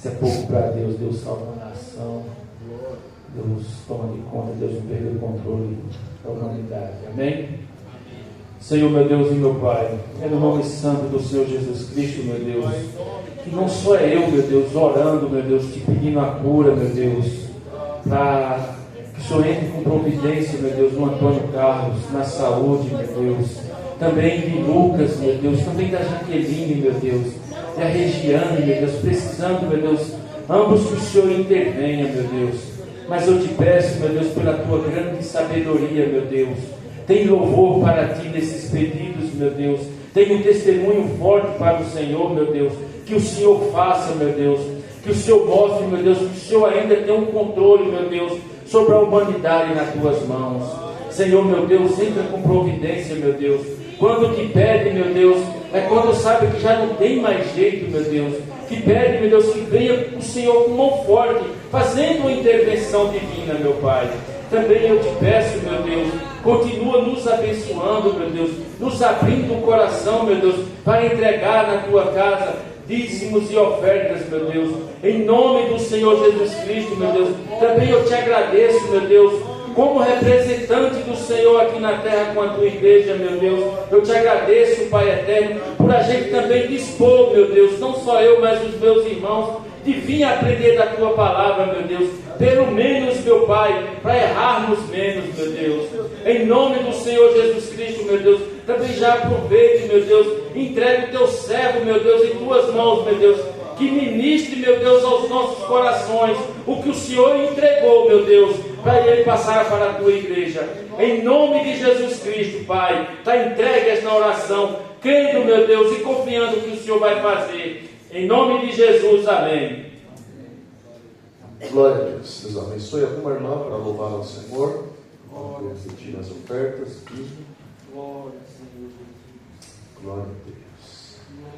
Se é pouco para Deus, Deus salva a nação. Deus toma de conta, Deus não perdeu o controle da humanidade. Amém? Senhor, meu Deus e meu Pai, é no nome santo do Senhor Jesus Cristo, meu Deus, que não só é eu, meu Deus, orando, meu Deus, te pedindo a cura, meu Deus, para que o Senhor entre com providência, meu Deus, no Antônio Carlos, na saúde, meu Deus, também de Lucas, meu Deus, também da Jaqueline, meu Deus, e a Regiane, meu Deus, precisando, meu Deus, ambos que o Senhor intervenha, meu Deus. Mas eu te peço, meu Deus, pela tua grande sabedoria, meu Deus, tem louvor para ti nesses pedidos, meu Deus. Tem um testemunho forte para o Senhor, meu Deus. Que o Senhor faça, meu Deus. Que o Senhor mostre, meu Deus, que o Senhor ainda tem um controle, meu Deus, sobre a humanidade nas tuas mãos. Senhor, meu Deus, entra com providência, meu Deus. Quando te pede, meu Deus, é quando sabe que já não tem mais jeito, meu Deus. Que pede, meu Deus, que venha o Senhor com mão forte, fazendo uma intervenção divina, meu Pai. Também eu te peço, meu Deus, continua nos abençoando, meu Deus, nos abrindo o coração, meu Deus, para entregar na tua casa dízimos e ofertas, meu Deus, em nome do Senhor Jesus Cristo, meu Deus. Também eu te agradeço, meu Deus, como representante do Senhor aqui na terra com a tua igreja, meu Deus. Eu te agradeço, Pai eterno, por a gente também dispor, meu Deus, não só eu, mas os meus irmãos, de vir aprender da tua palavra, meu Deus, pelo menos, meu Pai, para errarmos menos, meu Deus, em nome do Senhor Jesus Cristo, meu Deus. Também já aproveite, meu Deus, entregue o teu servo, meu Deus, em tuas mãos, meu Deus, que ministre, meu Deus, aos nossos corações o que o Senhor entregou, meu Deus, para ele passar para a tua igreja, em nome de Jesus Cristo, Pai. Está entregue esta oração, crendo, meu Deus, e confiando que o Senhor vai fazer. Em nome de Jesus, amém. Glória a Deus. Deus abençoe. Alguma irmã para louvar ao Senhor? Vamos repetir as ofertas. Glória, Senhor. Glória a Deus.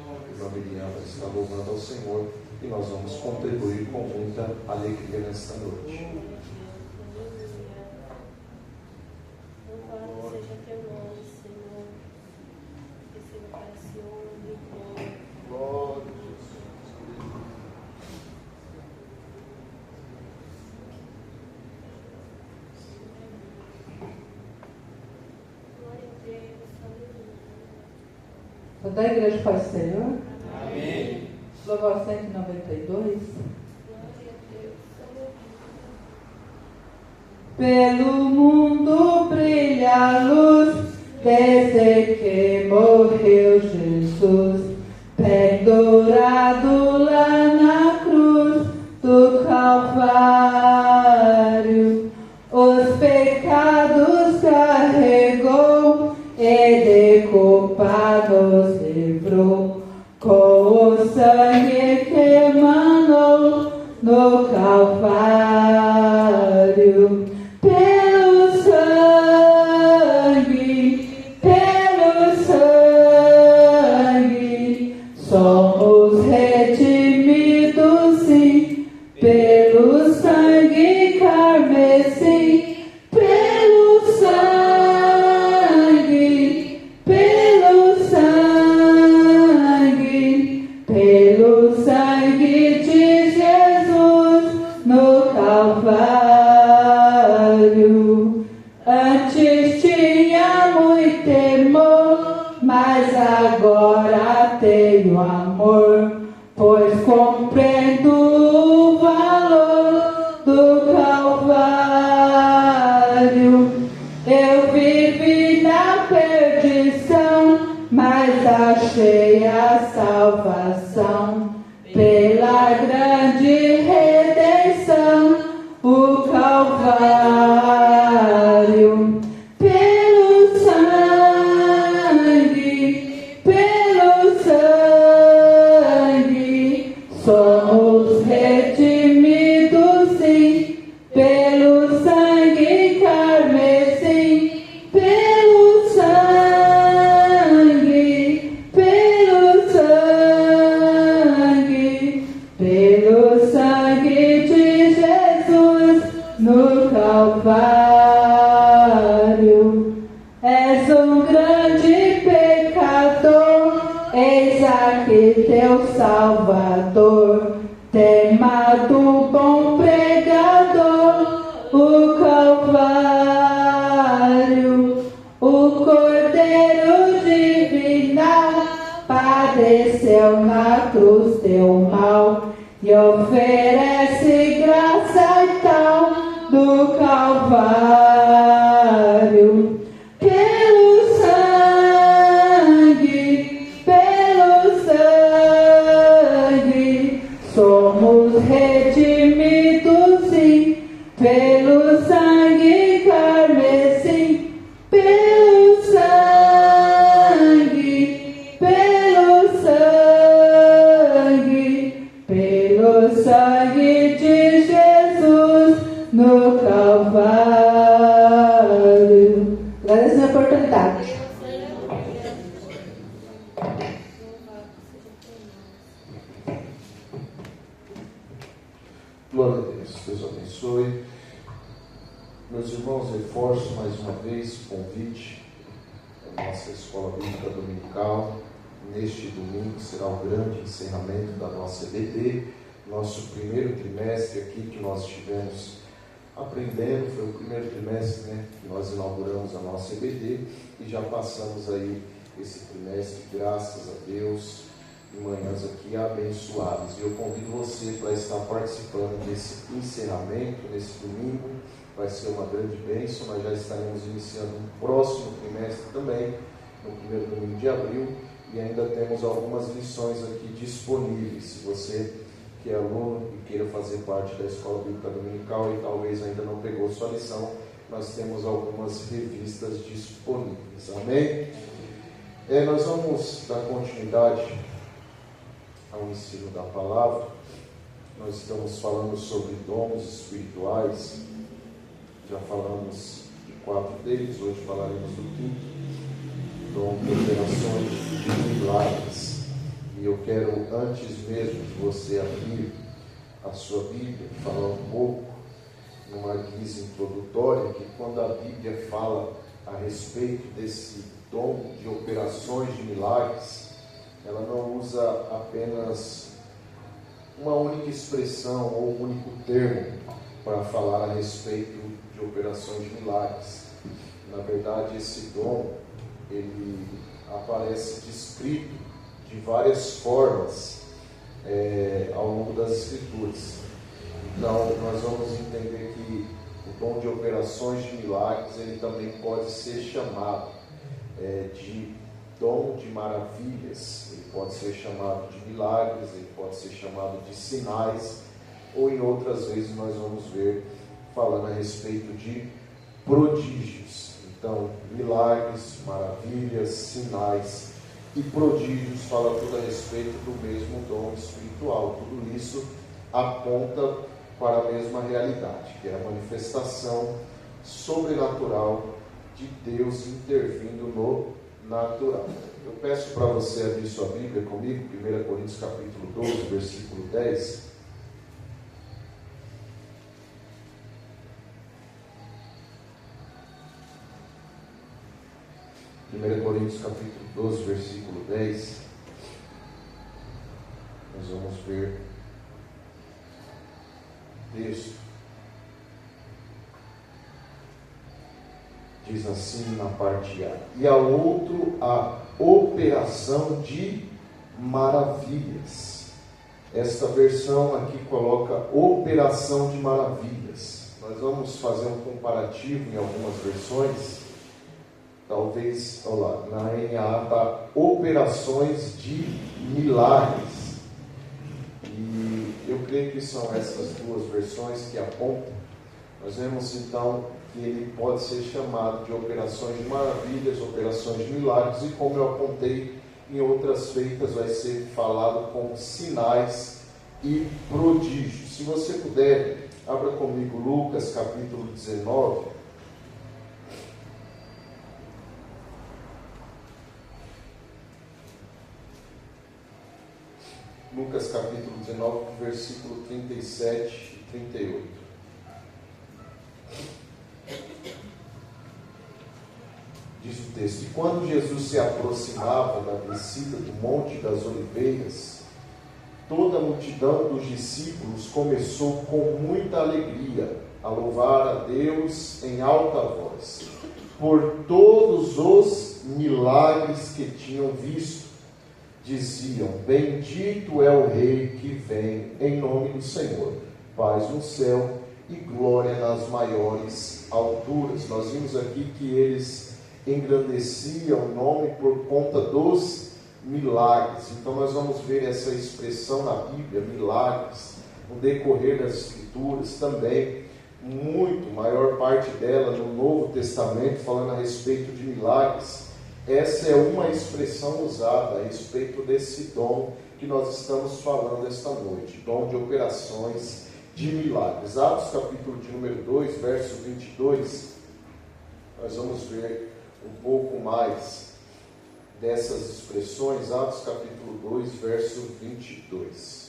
A irmã Miriam vai estar louvando ao Senhor e nós vamos contribuir com muita alegria nesta noite. Louvado seja teu nome, Senhor. Que seja para o Senhor e glória. Da igreja Pai do Senhor. Amém. Louvor 192. Pelo mundo brilha a luz, desde que morreu Jesus, pendurado lá na cruz do Calvário. Os pecados carregou e de culpa nos livrou, com o sangue que emanou no Calvário. Pelo sangue, somos redimidos, sim, pelo sangue carmesim. Pelo sangue de Jesus no Calvário. Antes tinha muito temor, mas agora tenho amor, pois compreendo o valor do Calvário. Eu vivi na perdição, mas achei a salvação pela grande redenção, o Calvário. Pelo sangue, somos redimidos, sim, pelo sangue carmesim. Pelo sangue de Jesus no Calvário. És um grande pecador, eis aqui teu Salvador. Tem do bom pregador, o Calvário, o Cordeiro divinal, padeceu na cruz teu mal e oferece graça e tal do Calvário. Pelo sangue, somos redimidos, sim, pelo sangue carmesim, pelo sangue de Jesus no Calvário. Agradeço a oportunidade. Glória a Deus, Deus abençoe. Meus irmãos, reforço mais uma vez o convite da nossa escola bíblica dominical. Neste domingo será o grande encerramento da nossa EBD, nosso primeiro trimestre aqui que nós estivemos aprendendo. Foi o primeiro trimestre, que nós inauguramos a nossa EBD e já passamos aí esse trimestre, graças a Deus, em manhãs aqui abençoadas. E eu convido você para estar participando desse encerramento nesse domingo. Vai ser uma grande bênção. Nós já estaremos iniciando um próximo trimestre também, no primeiro domingo de abril, e ainda temos algumas lições aqui disponíveis. Se você que é aluno e queira fazer parte da Escola Bíblica Dominical e talvez ainda não pegou sua lição, nós temos algumas revistas disponíveis. Amém? Nós vamos dar continuidade ao ensino da palavra. Nós estamos falando sobre dons espirituais. Já falamos de 4 deles, hoje falaremos do 5º, dom de operações de milagres. E eu quero, antes mesmo de você abrir a sua Bíblia, falar um pouco, numa guisa introdutória, que quando a Bíblia fala a respeito desse dom de operações de milagres, ela não usa apenas uma única expressão ou um único termo para falar a respeito de operações de milagres. Na verdade, esse dom, ele aparece descrito de várias formas ao longo das Escrituras. Então, nós vamos entender que o dom de operações de milagres, ele também pode ser chamado de dom de maravilhas, ele pode ser chamado de milagres, ele pode ser chamado de sinais, ou em outras vezes nós vamos ver falando a respeito de prodígios. Então, milagres, maravilhas, sinais e prodígios fala tudo a respeito do mesmo dom espiritual. Tudo isso aponta para a mesma realidade, que é a manifestação sobrenatural de Deus intervindo no natural. Eu peço para você abrir sua Bíblia comigo, 1 Coríntios capítulo 12, versículo 10. 1 Coríntios capítulo 12, versículo 10, nós vamos ver o texto. Diz assim na parte A: e ao outro a operação de maravilhas. Esta versão aqui coloca operação de maravilhas. Nós vamos fazer um comparativo em algumas versões. Talvez, olha lá, na NA está operações de milagres. E eu creio que são essas duas versões que apontam. Nós vemos então que ele pode ser chamado de operações de maravilhas, operações de milagres, e como eu apontei em outras feitas, vai ser falado com sinais e prodígios. Se você puder, abra comigo Lucas capítulo 19. Lucas capítulo 19, versículo 37 e 38. Diz o texto: e quando Jesus se aproximava da descida do Monte das Oliveiras, toda a multidão dos discípulos começou com muita alegria a louvar a Deus em alta voz, por todos os milagres que tinham visto. Diziam: bendito é o Rei que vem em nome do Senhor, paz no céu e glória nas maiores alturas. Nós vimos aqui que eles engrandeciam o nome por conta dos milagres. Então nós vamos ver essa expressão na Bíblia, milagres, no decorrer das Escrituras também, muito, maior parte dela no Novo Testamento, falando a respeito de milagres. Essa é uma expressão usada a respeito desse dom que nós estamos falando esta noite, dom de operações de milagres. Atos capítulo de número 2, verso 22, nós vamos ver um pouco mais dessas expressões. Atos capítulo 2, verso 22.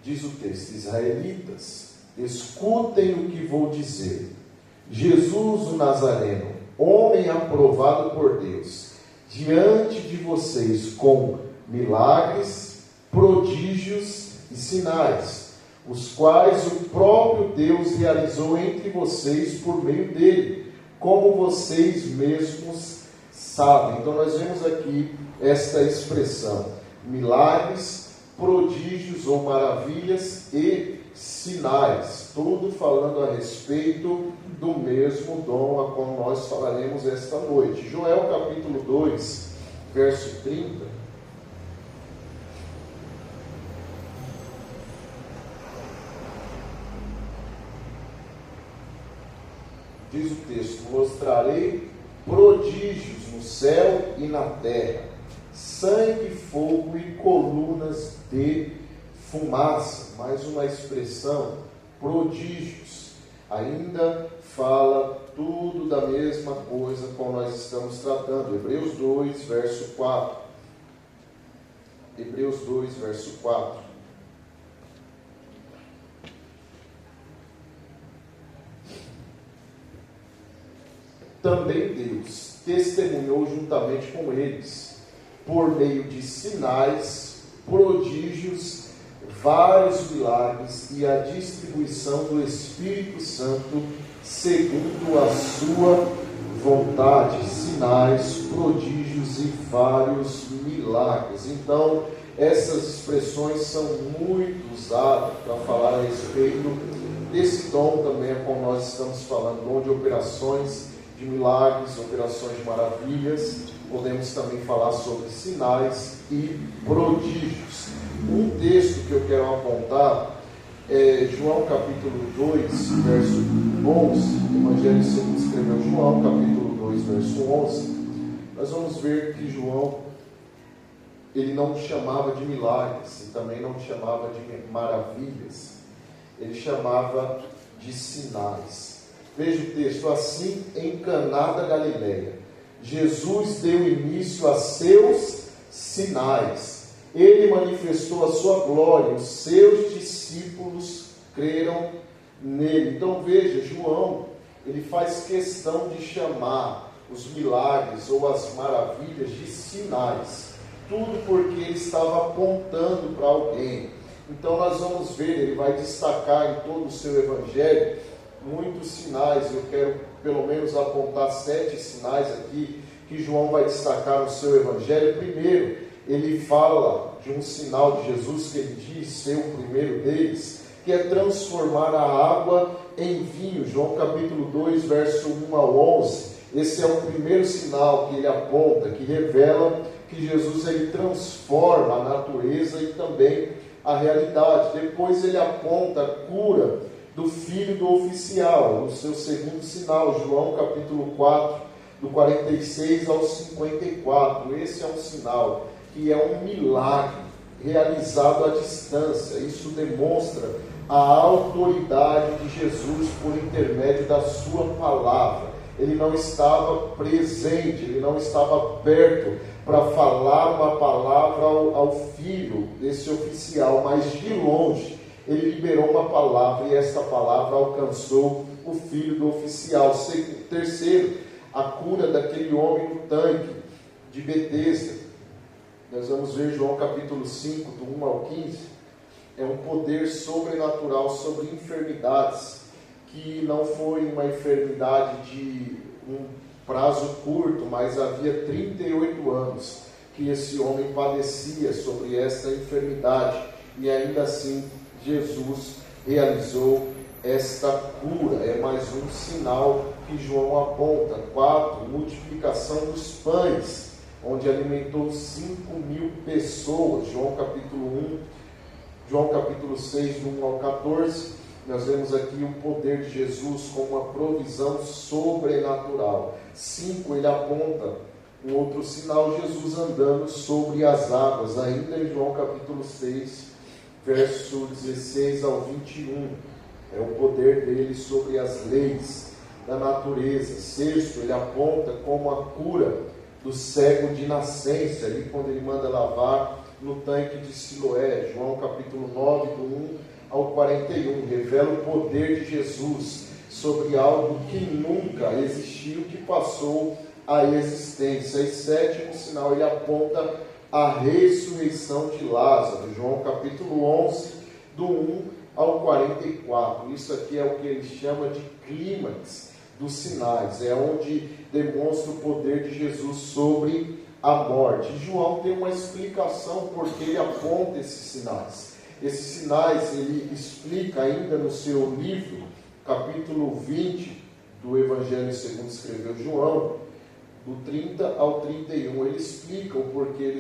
Diz o texto: israelitas, escutem o que vou dizer. Jesus o Nazareno, homem aprovado por Deus, diante de vocês com milagres, prodígios e sinais, os quais o próprio Deus realizou entre vocês por meio dele, como vocês mesmos sabem. Então nós vemos aqui esta expressão: milagres, prodígios ou maravilhas e sinais, tudo falando a respeito do mesmo dom a qual nós falaremos esta noite. Joel capítulo 2, verso 30. Diz o texto: mostrarei prodígios no céu e na terra, sangue, fogo e colunas de fumaça. Mais uma expressão, prodígios. Ainda fala tudo da mesma coisa como nós estamos tratando. Hebreus 2, verso 4. Hebreus 2, verso 4. Também Deus testemunhou juntamente com eles, por meio de sinais, prodígios, vários milagres e a distribuição do Espírito Santo segundo a sua vontade. Sinais, prodígios e vários milagres. Então, essas expressões são muito usadas para falar a respeito desse dom também com nós estamos falando, dom de operações de milagres, operações de maravilhas. Podemos também falar sobre sinais e prodígios. Um texto que eu quero apontar é João capítulo 2, verso 11. Evangelho segundo escreveu João, capítulo 2, verso 11. Nós vamos ver que João, ele não chamava de milagres e também não chamava de maravilhas. Ele chamava de sinais. Veja o texto: assim, em Caná da Galileia, Jesus deu início a seus sinais. Ele manifestou a sua glória, os seus discípulos creram nele. Então veja, João, ele faz questão de chamar os milagres ou as maravilhas de sinais. Tudo porque ele estava apontando para alguém. Então nós vamos ver, ele vai destacar em todo o seu evangelho muitos sinais. Eu quero pelo menos apontar 7 sinais aqui que João vai destacar no seu evangelho. Primeiro, ele fala de um sinal de Jesus que ele diz ser o primeiro deles, que é transformar a água em vinho. João capítulo 2, verso 1 ao 11. Esse é o primeiro sinal que ele aponta, que revela que Jesus ele transforma a natureza e também a realidade. Depois ele aponta a cura do filho do oficial, no seu segundo sinal, João capítulo 4, do 46 ao 54. Esse é um sinal que é um milagre realizado à distância. Isso demonstra a autoridade de Jesus por intermédio da sua palavra. Ele não estava presente, ele não estava perto para falar uma palavra ao filho desse oficial, mas de longe ele liberou uma palavra e esta palavra alcançou o filho do oficial. Terceiro, a cura daquele homem no tanque de Betesda. Nós vamos ver João capítulo 5, do 1 ao 15. É um poder sobrenatural sobre enfermidades, que não foi uma enfermidade de um prazo curto, mas havia 38 anos que esse homem padecia sobre esta enfermidade, e ainda assim Jesus realizou esta cura. É mais um sinal que João aponta. 4, multiplicação dos pães, onde alimentou 5.000 pessoas. João capítulo 1, João capítulo 6, do 1 ao 14, nós vemos aqui o poder de Jesus como uma provisão sobrenatural. 5, ele aponta um outro sinal, Jesus andando sobre as águas, ainda em João capítulo 6, verso 16 ao 21. É o poder dele sobre as leis da natureza. 6, ele aponta como a cura do cego de nascença, ali quando ele manda lavar no tanque de Siloé. João capítulo 9, do 1 ao 41, revela o poder de Jesus sobre algo que nunca existiu, que passou a existência. E 7º sinal, ele aponta a ressurreição de Lázaro. João capítulo 11, do 1 ao 44. Isso aqui é o que ele chama de clímax dos sinais, é onde demonstra o poder de Jesus sobre a morte. João tem uma explicação porque ele aponta esses sinais. Esses sinais ele explica ainda no seu livro, capítulo 20 do Evangelho segundo escreveu João, do 30 ao 31. Ele explica o porquê ele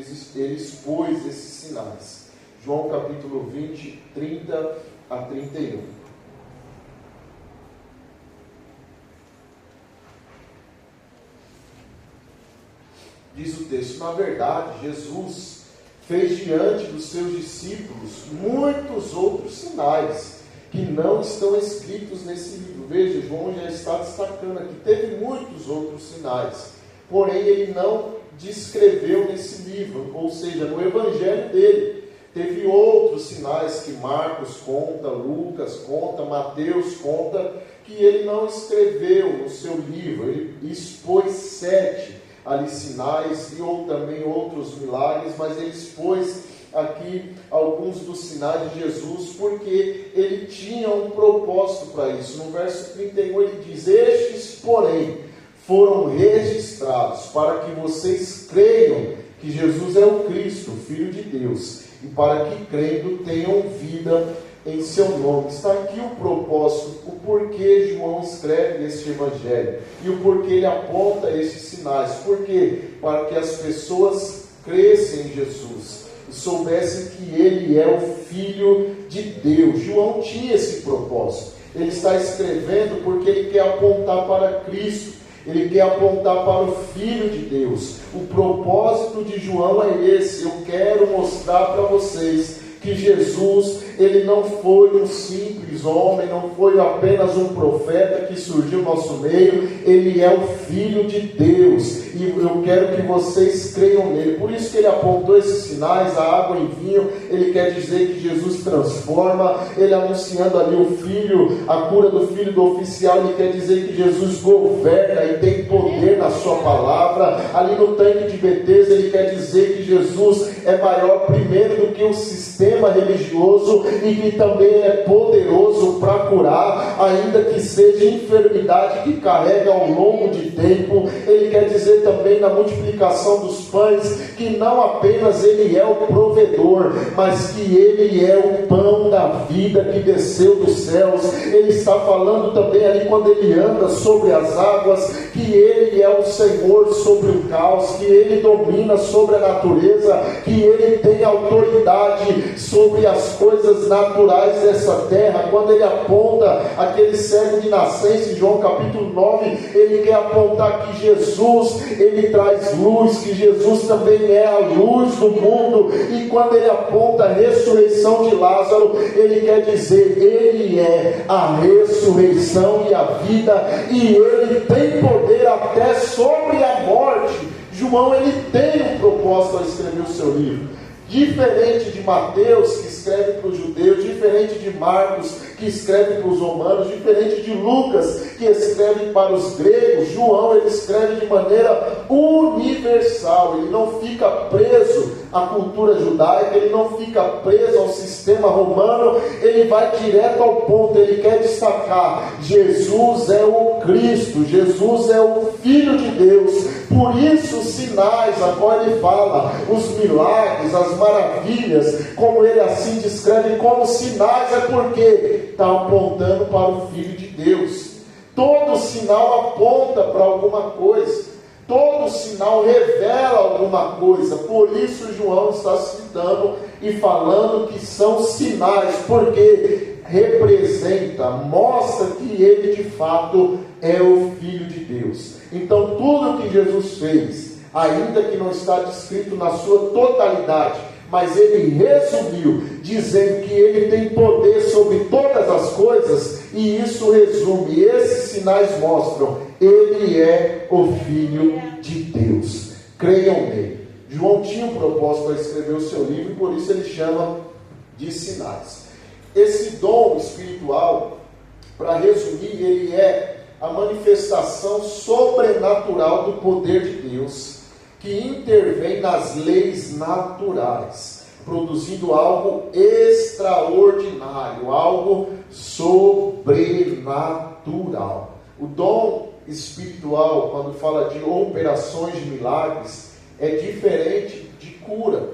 expôs esses sinais. João capítulo 20, 30 a 31. Diz o texto: na verdade, Jesus fez diante dos seus discípulos muitos outros sinais que não estão escritos nesse livro. Veja, João já está destacando aqui, teve muitos outros sinais, porém ele não descreveu nesse livro, ou seja, no evangelho dele. Teve outros sinais que Marcos conta, Lucas conta, Mateus conta, que ele não escreveu no seu livro. Ele expôs 7 ali sinais e ou também outros milagres, mas ele expôs aqui alguns dos sinais de Jesus, porque ele tinha um propósito para isso. No verso 31 ele diz: estes, porém, foram registrados para que vocês creiam que Jesus é o Cristo, o Filho de Deus, e para que crendo tenham vida em seu nome. Está aqui o propósito, o porquê João escreve este evangelho e o porquê ele aponta estes sinais. Por quê? Para que as pessoas crescem em Jesus e soubessem que ele é o Filho de Deus. João tinha esse propósito. Ele está escrevendo porque ele quer apontar para Cristo. Ele quer apontar para o Filho de Deus. O propósito de João é esse. Eu quero mostrar para vocês que Jesus, ele não foi um simples homem, não foi apenas um profeta que surgiu no nosso meio. Ele é o Filho de Deus. E eu quero que vocês creiam nele. Por isso que ele apontou esses sinais, a água em vinho. Ele quer dizer que Jesus transforma. Ele anunciando ali o Filho, a cura do filho do oficial. Ele quer dizer que Jesus governa e tem poder na sua palavra. Ali no tanque de Betesda, ele quer dizer que Jesus é maior primeiro do que o sistema religioso e que também é poderoso para curar, ainda que seja enfermidade que carrega ao longo de tempo. Ele quer dizer também na multiplicação dos pães que não apenas ele é o provedor, mas que ele é o pão da vida que desceu dos céus. Ele está falando também ali quando ele anda sobre as águas, que ele é o Senhor sobre o caos, que ele domina sobre a natureza, que ele tem autoridade sobre as coisas naturais dessa terra. Quando ele aponta aquele cego de nascença em João capítulo 9, ele quer apontar que Jesus, ele traz luz, que Jesus também é a luz do mundo. E quando ele aponta a ressurreição de Lázaro, ele quer dizer, ele é a ressurreição e a vida, e ele tem poder até sobre a morte. João, ele tem um propósito ao escrever o seu livro. Diferente de Mateus, que escreve para os judeus, diferente de Marcos, que escreve para os romanos, diferente de Lucas, que escreve para os gregos, João, ele escreve de maneira universal. Ele não fica preso a cultura judaica, ele não fica preso ao sistema romano, ele vai direto ao ponto, ele quer destacar: Jesus é o Cristo, Jesus é o Filho de Deus. Por isso os sinais, agora ele fala, os milagres, as maravilhas, como ele assim descreve como sinais, é porque está apontando para o Filho de Deus. Todo sinal aponta para alguma coisa. Todo sinal revela alguma coisa. Por isso João está citando e falando que são sinais, porque representa, mostra que ele de fato é o Filho de Deus. Então tudo que Jesus fez, ainda que não está descrito na sua totalidade, mas ele resumiu, dizendo que ele tem poder sobre todas as coisas, e isso resume, esses sinais mostram, ele é o Filho de Deus. Creiam nele. João tinha um propósito para escrever o seu livro, e por isso ele chama de sinais. Esse dom espiritual, para resumir, ele é a manifestação sobrenatural do poder de Deus, que intervém nas leis naturais, produzindo algo extraordinário, algo sobrenatural. O dom espiritual, quando fala de operações de milagres, é diferente de cura.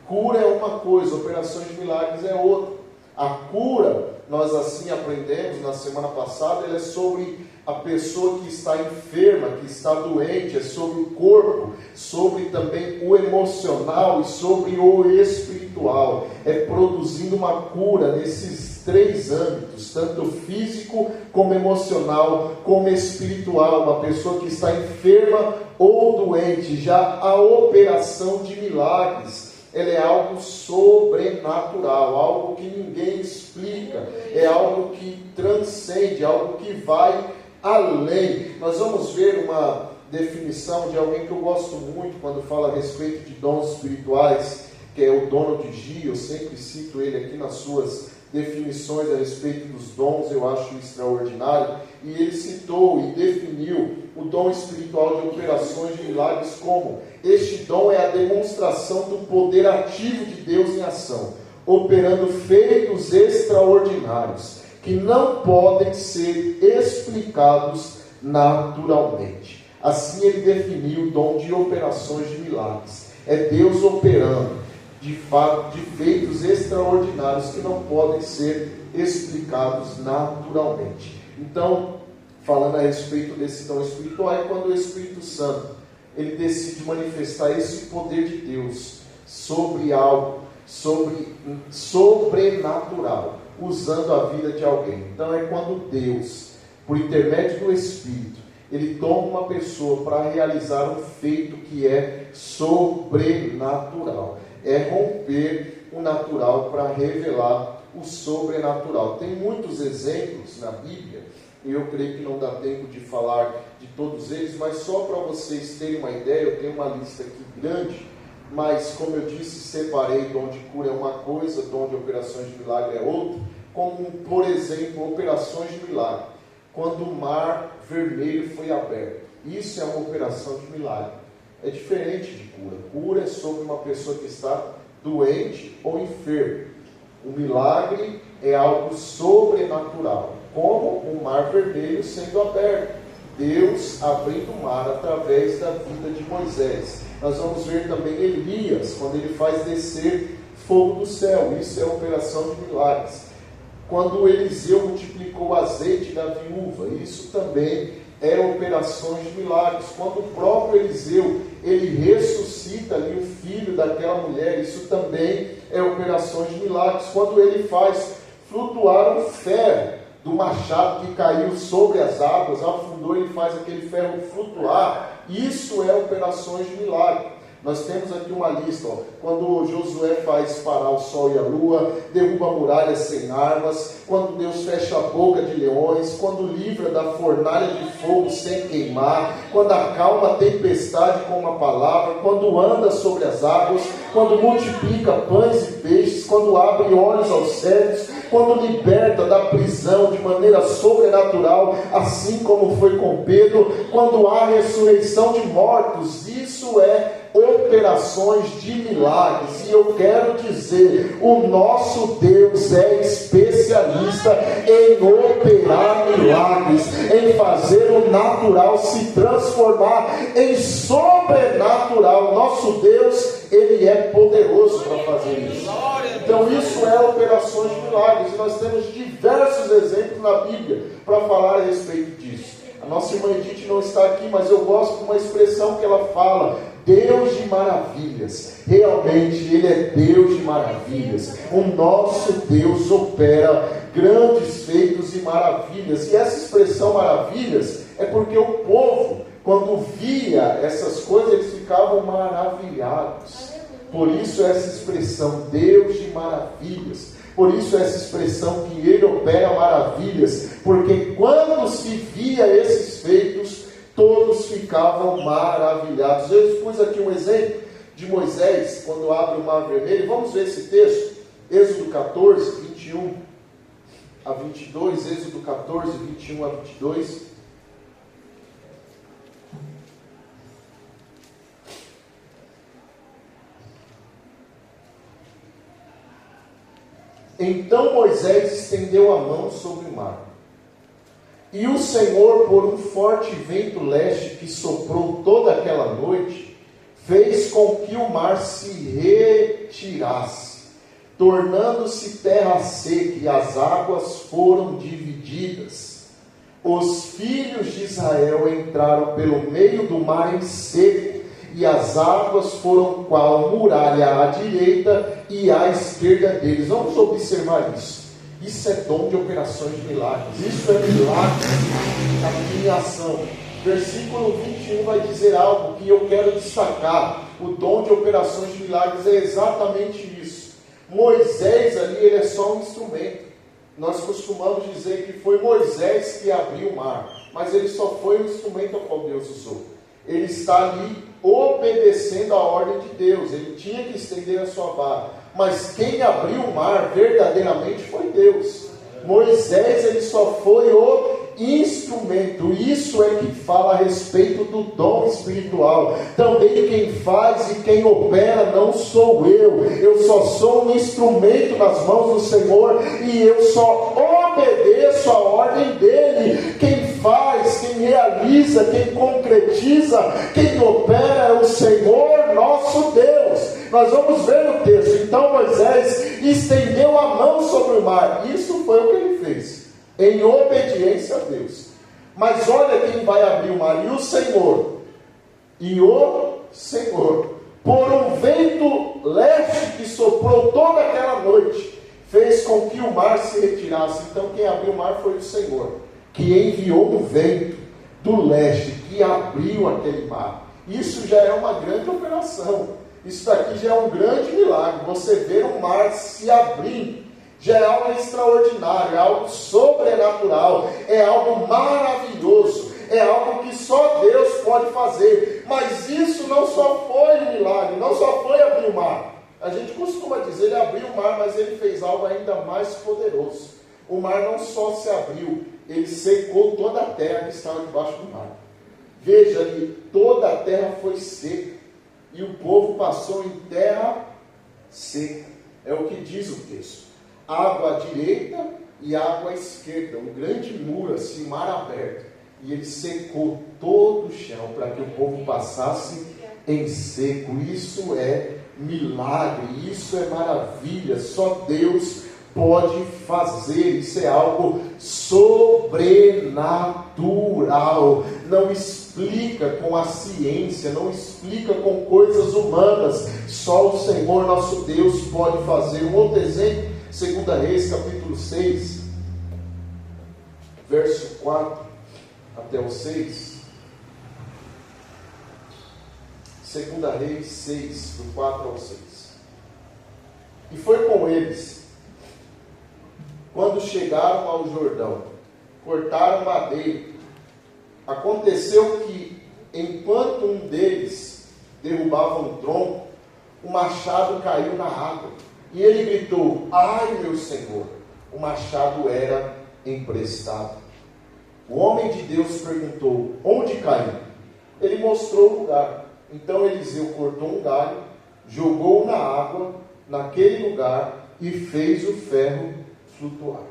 Cura é uma coisa, operações de milagres é outra. A cura, nós assim aprendemos na semana passada, ela é sobre a pessoa que está enferma, que está doente, é sobre o corpo, sobre também o emocional e sobre o espiritual. É produzindo uma cura nesses três âmbitos, tanto físico como emocional, como espiritual. Uma pessoa que está enferma ou doente, já a operação de milagres, ela é algo sobrenatural, algo que ninguém explica, é algo que transcende, algo que vai além. Nós vamos ver uma definição de alguém que eu gosto muito quando fala a respeito de dons espirituais, que é o Donald G. Eu sempre cito ele aqui nas suas definições a respeito dos dons, eu acho extraordinário, e ele citou e definiu o dom espiritual de operações de milagres como: este dom é a demonstração do poder ativo de Deus em ação, operando feitos extraordinários, que não podem ser explicados naturalmente. Assim ele definiu o dom de operações de milagres. É Deus operando de fato, de feitos extraordinários que não podem ser explicados naturalmente. Então, falando a respeito desse dom espiritual, é quando o Espírito Santo, ele decide manifestar esse poder de Deus sobre algo, sobrenatural, usando a vida de alguém. Então é quando Deus, por intermédio do Espírito, ele toma uma pessoa para realizar um feito que é sobrenatural. É romper o natural para revelar o sobrenatural. Tem muitos exemplos na Bíblia, e eu creio que não dá tempo de falar de todos eles, mas só para vocês terem uma ideia, eu tenho uma lista aqui grande, mas como eu disse, separei dom de cura é uma coisa, dom de operações de milagre é outra, como por exemplo, operações de milagre. Quando o mar vermelho foi aberto, isso é uma operação de milagre. É diferente de cura. Cura é sobre uma pessoa que está doente ou enferma. O milagre é algo sobrenatural, como o mar vermelho sendo aberto, Deus abrindo o mar através da vida de Moisés. Nós vamos ver também Elias, quando ele faz descer fogo do céu. Isso é a operação de milagres. Quando Eliseu multiplicou o azeite da viúva, isso também é operações de milagres. Quando o próprio Eliseu, ele ressuscita ali o filho daquela mulher, isso também é operações de milagres. Quando ele faz flutuar um ferro do machado que caiu sobre as águas, afundou, ele faz aquele ferro flutuar, isso é operações de milagre. Nós temos aqui uma lista, quando Josué faz parar o sol e a lua, derruba muralhas sem armas, quando Deus fecha a boca de leões, quando livra da fornalha de fogo sem queimar, quando acalma a tempestade com uma palavra, quando anda sobre as águas, quando multiplica pães e peixes, quando abre olhos aos cegos, quando liberta da prisão de maneira sobrenatural, assim como foi com Pedro, quando há ressurreição de mortos. Isso é operações de milagres. E eu quero dizer, o nosso Deus é especialista em operar milagres, em fazer o natural se transformar em sobrenatural. Nosso Deus, Ele é poderoso para fazer isso. Então isso é operações de milagres, e nós temos diversos exemplos na Bíblia para falar a respeito disso. A nossa irmã Edith não está aqui, mas eu gosto de uma expressão que ela fala: Deus de maravilhas. Realmente Ele é Deus de maravilhas. O nosso Deus opera grandes feitos e maravilhas. E essa expressão maravilhas é porque o povo, quando via essas coisas, eles ficavam maravilhados. Por isso essa expressão, Deus de maravilhas. Por isso essa expressão que Ele opera maravilhas. Porque quando se via esses feitos, todos ficavam maravilhados. Eu expus aqui um exemplo de Moisés, quando abre o Mar Vermelho. Vamos ver esse texto, Êxodo 14, 21 a 22, Êxodo 14, 21 a 22. Então Moisés estendeu a mão sobre o mar, e o Senhor, por um forte vento leste que soprou toda aquela noite, fez com que o mar se retirasse, tornando-se terra seca, e as águas foram divididas. Os filhos de Israel entraram pelo meio do mar em seco, e as águas foram qual muralha à direita e à esquerda deles. Vamos observar isso. Isso é dom de operações de milagres. Isso é milagre aqui em ação. Versículo 21 vai dizer algo que eu quero destacar. O dom de operações de milagres é exatamente isso. Moisés ali, ele é só um instrumento. Nós costumamos dizer que foi Moisés que abriu o mar, mas ele só foi o instrumento ao qual Deus usou. Ele está ali obedecendo a ordem de Deus. Ele tinha que estender a sua vara, mas quem abriu o mar verdadeiramente foi Deus. Moisés, ele só foi o instrumento. Isso é que fala a respeito do dom espiritual. Também quem faz e quem opera não sou eu só sou um instrumento nas mãos do Senhor, e eu só obedeço a ordem dele. Quem faz, quem realiza, quem concretiza, quem opera é o Senhor nosso Deus. Nós vamos ver no texto. Então Moisés estendeu a mão sobre o mar. Isso foi o que ele fez, em obediência a Deus. Mas olha quem vai abrir o mar: e o Senhor, por um vento leste que soprou toda aquela noite, fez com que o mar se retirasse. Então quem abriu o mar foi o Senhor, que enviou um vento do leste que abriu aquele mar. Isso já é uma grande operação. Isso daqui já é um grande milagre. Você ver o mar se abrindo já é algo extraordinário, é algo sobrenatural, é algo maravilhoso, é algo que só Deus pode fazer. Mas isso não só foi um milagre, não só foi abrir o mar. A gente costuma dizer, ele abriu o mar, mas ele fez algo ainda mais poderoso. O mar não só se abriu, ele secou toda a terra que estava debaixo do mar. Veja ali, toda a terra foi seca, e o povo passou em terra seca. É o que diz o texto. Água à direita e água à esquerda, um grande muro assim, mar aberto, e ele secou todo o chão para que o povo passasse em seco. Isso é milagre, isso é maravilha, só Deus pode fazer. Isso é algo sobrenatural, não explica com a ciência, não explica com coisas humanas, só o Senhor nosso Deus pode fazer. Um outro exemplo, 2 Reis capítulo 6, verso 4 até o 6. 2 Reis 6, do 4 ao 6. E foi com eles, quando chegaram ao Jordão, cortaram madeira. Aconteceu que, enquanto um deles derrubava um tronco, o machado caiu na água. E ele gritou: ai, meu Senhor! O machado era emprestado. O homem de Deus perguntou: onde caiu? Ele mostrou o lugar. Então Eliseu cortou um galho, jogou na água, naquele lugar, e fez o ferro flutuar.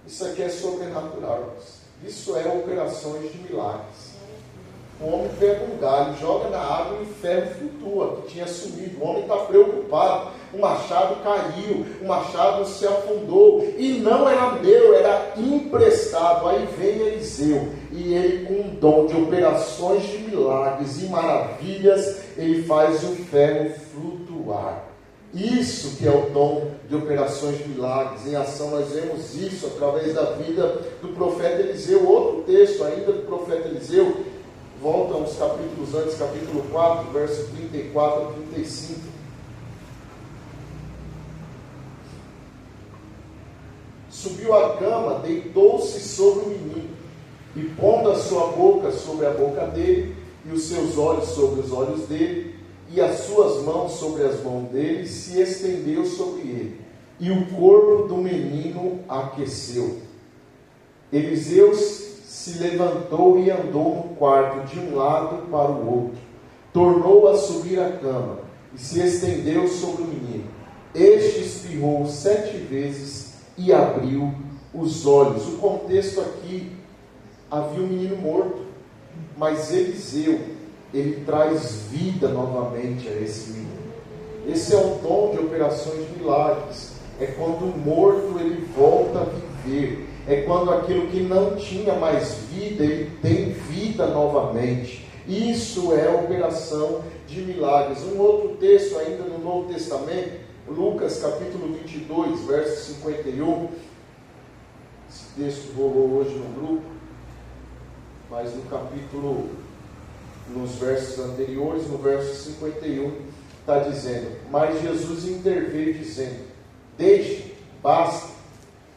Isso aqui é sobrenatural. Isso é operações de milagres. O homem pega um galho, joga na água e o ferro flutua, que tinha sumido. O homem está preocupado. O machado caiu, o machado se afundou. E não era meu, era emprestado. Aí vem Eliseu, e ele, com um dom de operações de milagres e maravilhas, ele faz o ferro flutuar. Isso que é o dom de operações de milagres em ação. Nós vemos isso através da vida do profeta Eliseu. Outro texto ainda do profeta Eliseu, volta uns capítulos antes, capítulo 4, verso 34 a 35. Subiu à cama, deitou-se sobre o menino, e pondo a sua boca sobre a boca dele, e os seus olhos sobre os olhos dele, e as suas mãos sobre as mãos dele, se estendeu sobre ele, e o corpo do menino aqueceu. Eliseu se levantou e andou no quarto de um lado para o outro, tornou a subir a cama, e se estendeu sobre o menino. Este espirrou 7 vezes e abriu os olhos. O contexto aqui, havia um menino morto, mas Eliseu, ele traz vida novamente a esse menino. Esse é o dom de operações de milagres. É quando o morto ele volta a viver. É quando aquilo que não tinha mais vida, ele tem vida novamente. Isso é a operação de milagres. Um outro texto ainda no Novo Testamento, Lucas capítulo 22, verso 51. Esse texto rolou hoje no grupo, mas no capítulo, nos versos anteriores, no verso 51, está dizendo: mas Jesus interveio dizendo: deixe, basta.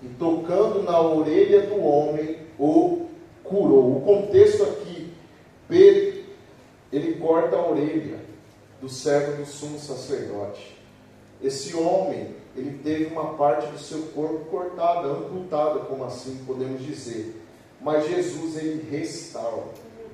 E tocando na orelha do homem, o curou. O contexto aqui, Pedro, ele corta a orelha do servo do sumo sacerdote. Esse homem, ele teve uma parte do seu corpo cortada, amputada, como assim podemos dizer. Mas Jesus, ele restaura.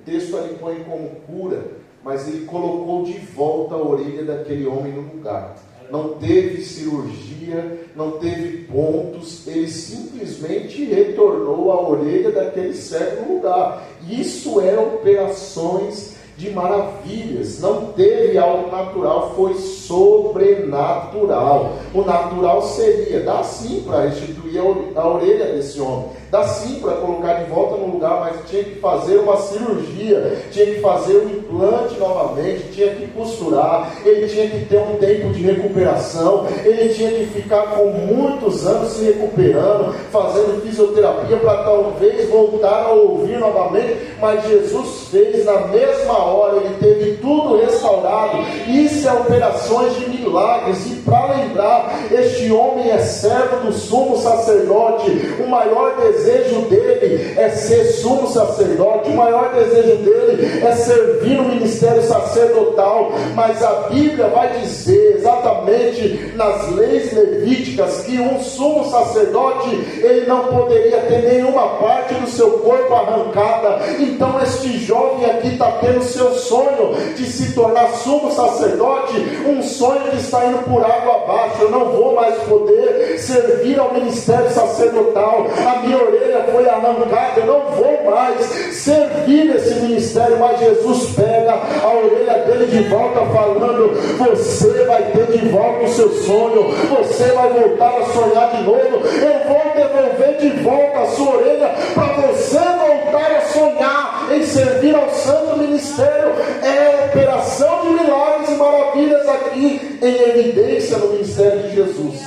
O texto ali põe como cura, mas ele colocou de volta a orelha daquele homem no lugar. Não teve cirurgia, não teve pontos, ele simplesmente retornou a orelha daquele servo no lugar. Isso é operações de maravilhas. Não teve algo natural, foi sobrenatural. O natural seria, dá sim para restituir a orelha desse homem, dá sim para colocar de volta no lugar, mas tinha que fazer uma cirurgia, tinha que fazer um implante novamente, tinha que costurar, ele tinha que ter um tempo de recuperação, ele tinha que ficar com muitos anos se recuperando, fazendo fisioterapia para talvez voltar a ouvir novamente. Mas Jesus fez na mesma hora, ele teve tudo restaurado. Isso é operações de milagres. E para lembrar, este homem é servo do sumo sacerdote. O maior desejo dele é ser sumo sacerdote, o maior desejo dele é servir no ministério sacerdotal. Mas a Bíblia vai dizer exatamente nas leis levíticas que um sumo sacerdote, ele não poderia ter nenhuma parte do seu corpo arrancada. Então este jovem aqui está tendo seu sonho de se tornar sumo sacerdote, um sonho que está indo por água abaixo. Eu não vou mais poder servir ao ministério sacerdotal, a minha orelha foi arrancada, eu não vou mais servir nesse ministério. Mas Jesus pega a orelha dele de volta, falando: você vai ter de volta o seu sonho, você vai voltar a sonhar de novo, eu vou devolver de volta a sua orelha para você voltar a sonhar em servir ao santo ministério. É operação de milagres e maravilhas aqui em evidência no ministério de Jesus.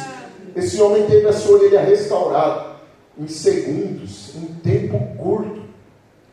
Esse homem teve a sua orelha restaurada em segundos, em tempo curto,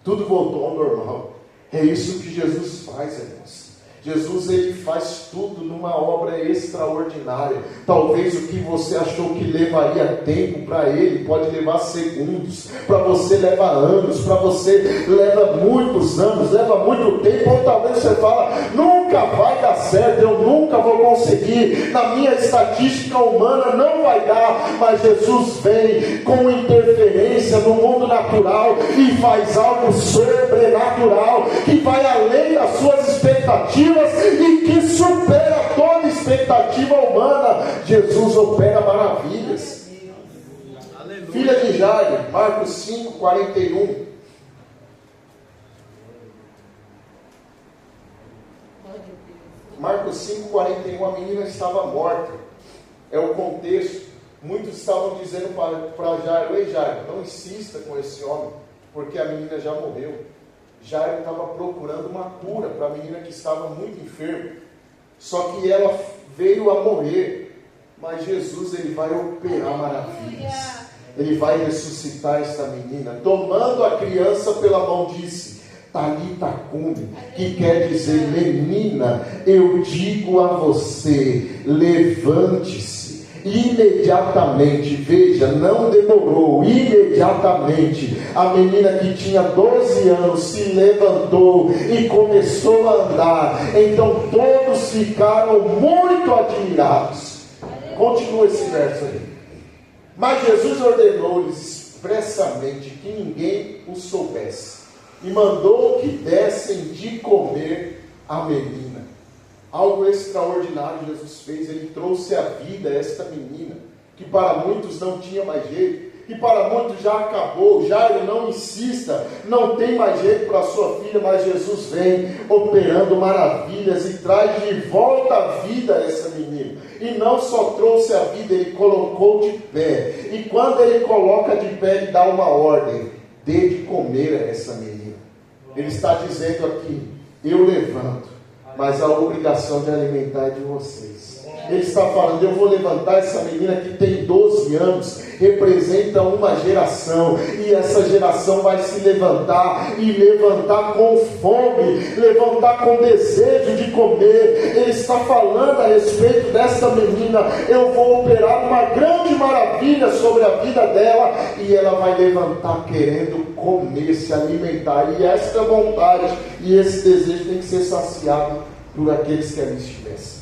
tudo voltou ao normal. É isso que Jesus faz, irmãos. Jesus, ele faz tudo numa obra extraordinária. Talvez o que você achou que levaria tempo, para ele pode levar segundos, para você leva anos, para você leva muitos anos, leva muito tempo. Ou talvez você fala: nunca vai dar certo, eu nunca vou conseguir, na minha estatística humana não vai dar. Mas Jesus vem com interferência experiência no mundo natural e faz algo sobrenatural, que vai além das suas expectativas e que supera toda expectativa humana. Jesus opera maravilhas. Filha de Jairo, Marcos 5, 41. Marcos 5, 41, a menina estava morta. É o contexto. Muitos estavam dizendo para Jairo: ei Jairo, não insista com esse homem, porque a menina já morreu. Jairo estava procurando uma cura para a menina que estava muito enferma. Só que ela veio a morrer. Mas Jesus, ele vai operar maravilhas. Ele vai ressuscitar esta menina. Tomando a criança pela mão, disse: Talita cumi, que quer dizer: menina, eu digo a você, levante-se. Imediatamente, veja, não demorou, imediatamente, a menina que tinha 12 anos se levantou e começou a andar. Então todos ficaram muito admirados. Continua esse verso aí. Mas Jesus ordenou-lhes expressamente que ninguém o soubesse, e mandou que dessem de comer a menina. Algo extraordinário Jesus fez. Ele trouxe à vida esta menina, que para muitos não tinha mais jeito, que para muitos já acabou. Jairo, não insista, não tem mais jeito para a sua filha. Mas Jesus vem operando maravilhas e traz de volta à vida essa menina. E não só trouxe a vida, ele colocou de pé. E quando ele coloca de pé, ele dá uma ordem: dê de comer a essa menina. Ele está dizendo aqui: eu levanto, mas a obrigação de alimentar é de vocês. Ele está falando: eu vou levantar essa menina que tem 12 anos, representa uma geração, e essa geração vai se levantar, e levantar com fome, levantar com desejo de comer. Ele está falando a respeito dessa menina: eu vou operar uma grande maravilha sobre a vida dela, e ela vai levantar querendo comer, se alimentar. E esta vontade e esse desejo tem que ser saciado por aqueles que ali estivessem.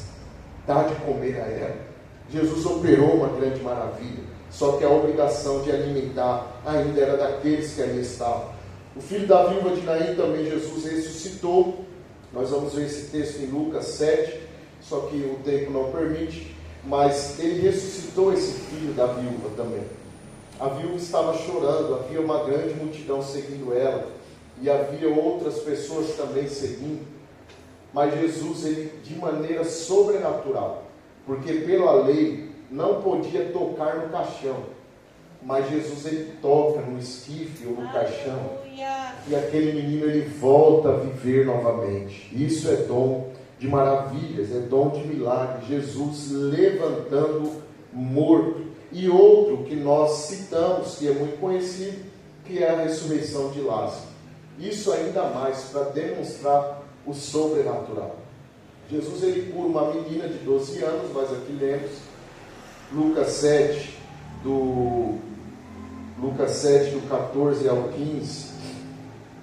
Dá de comer a ela. Jesus operou uma grande maravilha, só que a obrigação de alimentar ainda era daqueles que ali estavam. O filho da viúva de Naim também Jesus ressuscitou. Nós vamos ver esse texto em Lucas 7, só que o tempo não permite. Mas ele ressuscitou esse filho da viúva também. A viúva estava chorando, havia uma grande multidão seguindo ela, e havia outras pessoas também seguindo. Mas Jesus, ele, de maneira sobrenatural, porque pela lei não podia tocar no caixão, mas Jesus, ele toca no esquife ou no caixão, e aquele menino, ele volta a viver novamente. Isso é dom de maravilhas, é dom de milagres. Jesus levantando morto. E outro que nós citamos, que é muito conhecido, que é a ressurreição de Lázaro. Isso ainda mais para demonstrar o sobrenatural. Jesus, ele cura uma menina de 12 anos, mas aqui lemos Lucas 7, do 14 ao 15,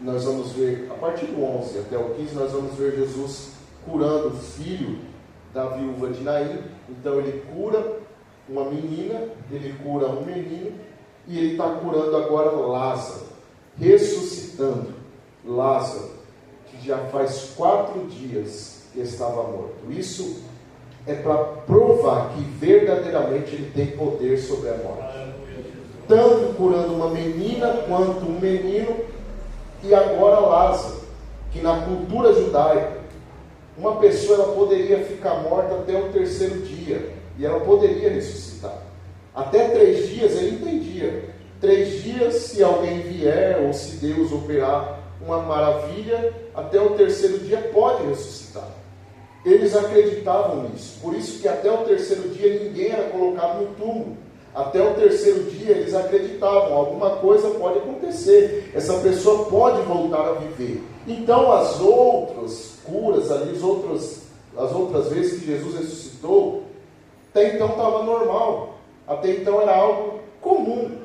nós vamos ver, a partir do 11 até o 15, nós vamos ver Jesus curando o filho da viúva de Naim. Então ele cura uma menina, ele cura um menino, e ele está curando agora Lázaro, ressuscitando Lázaro, que já faz 4 dias que estava morto. Isso é para provar que verdadeiramente ele tem poder sobre a morte, tanto curando uma menina quanto um menino. E agora Lázaro, que na cultura judaica, uma pessoa ela poderia ficar morta até o 3º dia, e ela poderia ressuscitar. Até 3 dias ele entendia. 3 dias, se alguém vier, ou se Deus operar uma maravilha, até o 3º dia pode ressuscitar. Eles acreditavam nisso. Por isso que até o 3º dia ninguém era colocado no túmulo. Até o 3º dia eles acreditavam: alguma coisa pode acontecer, essa pessoa pode voltar a viver. Então as outras curas ali, as outras vezes que Jesus ressuscitou, até então estava normal, até então era algo comum.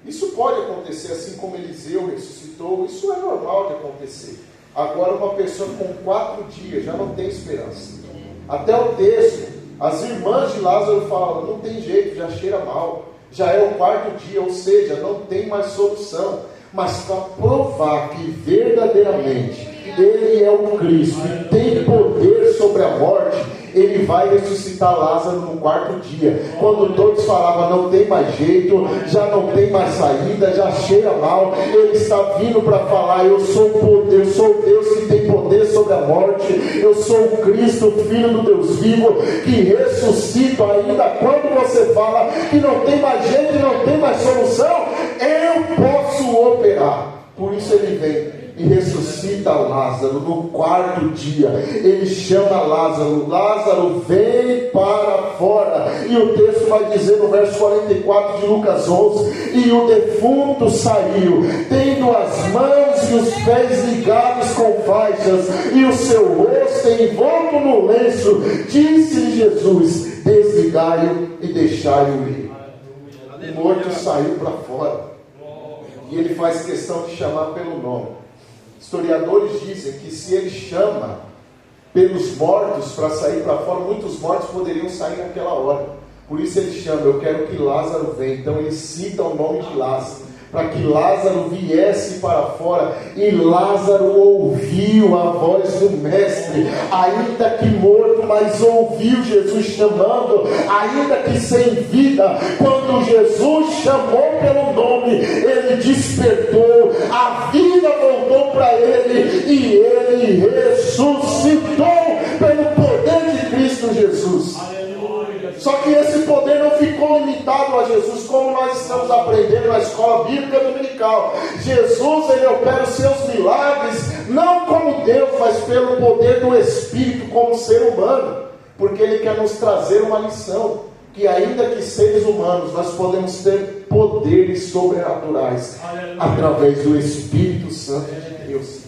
Isso pode acontecer, assim como Eliseu ressuscitou, isso é normal de acontecer. Agora uma pessoa com 4 dias já não tem esperança. Até o texto, as irmãs de Lázaro falam: não tem jeito, já cheira mal, Já é o quarto dia, ou seja, não tem mais solução. Mas para provar que verdadeiramente Ele é o Cristo e tem poder sobre a morte, Ele vai ressuscitar Lázaro no quarto dia. Quando todos falavam, não tem mais jeito, já não tem mais saída, já cheira mal, Ele está vindo para falar, eu sou o poder, eu sou o Deus que tem poder sobre a morte, eu sou o Cristo, Filho do Deus vivo, que ressuscita ainda quando você fala que não tem mais jeito, não tem mais solução, eu posso operar. Por isso Ele vem e ressuscita Lázaro no quarto dia. Ele chama Lázaro, Lázaro vem para fora, e o texto vai dizer no verso 44 de Lucas 11, e o defunto saiu, tendo as mãos e os pés ligados com faixas, e o seu rosto envolto no lenço. Disse-lhe Jesus, desligai-o e deixai-o ir. O morto saiu para fora, e ele faz questão de chamar pelo nome. Historiadores dizem que se ele chama pelos mortos para sair para fora, muitos mortos poderiam sair naquela hora. Por isso ele chama, eu quero que Lázaro venha. Então ele cita o nome de Lázaro, para que Lázaro viesse para fora. E Lázaro ouviu a voz do Mestre, ainda que morto, mas ouviu Jesus chamando, ainda que sem vida. Quando Jesus chamou pelo nome, ele despertou, a vida voltou para ele, e ele ressuscitou pelo poder de Cristo Jesus. Só que esse poder não ficou limitado a Jesus, como nós estamos aprendendo na escola bíblica dominical. Jesus, ele opera os seus milagres, não como Deus, mas pelo poder do Espírito, como ser humano. Porque ele quer nos trazer uma lição, que ainda que seres humanos, nós podemos ter poderes sobrenaturais, através do Espírito Santo de Deus.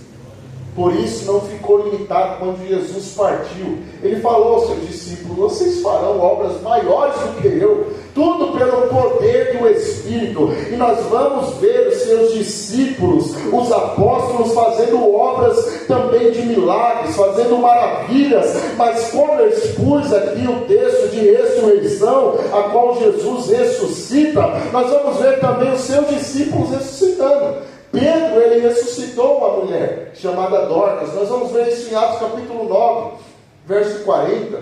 Por isso não ficou limitado quando Jesus partiu. Ele falou aos seus discípulos, vocês farão obras maiores do que eu, tudo pelo poder do Espírito. E nós vamos ver os seus discípulos, os apóstolos, fazendo obras também de milagres, fazendo maravilhas. Mas como eu expus aqui o texto de ressurreição, a qual Jesus ressuscita, nós vamos ver também os seus discípulos ressuscitando. Pedro, ele ressuscitou uma mulher chamada Dorcas. Nós vamos ver isso em Atos capítulo 9, verso 40.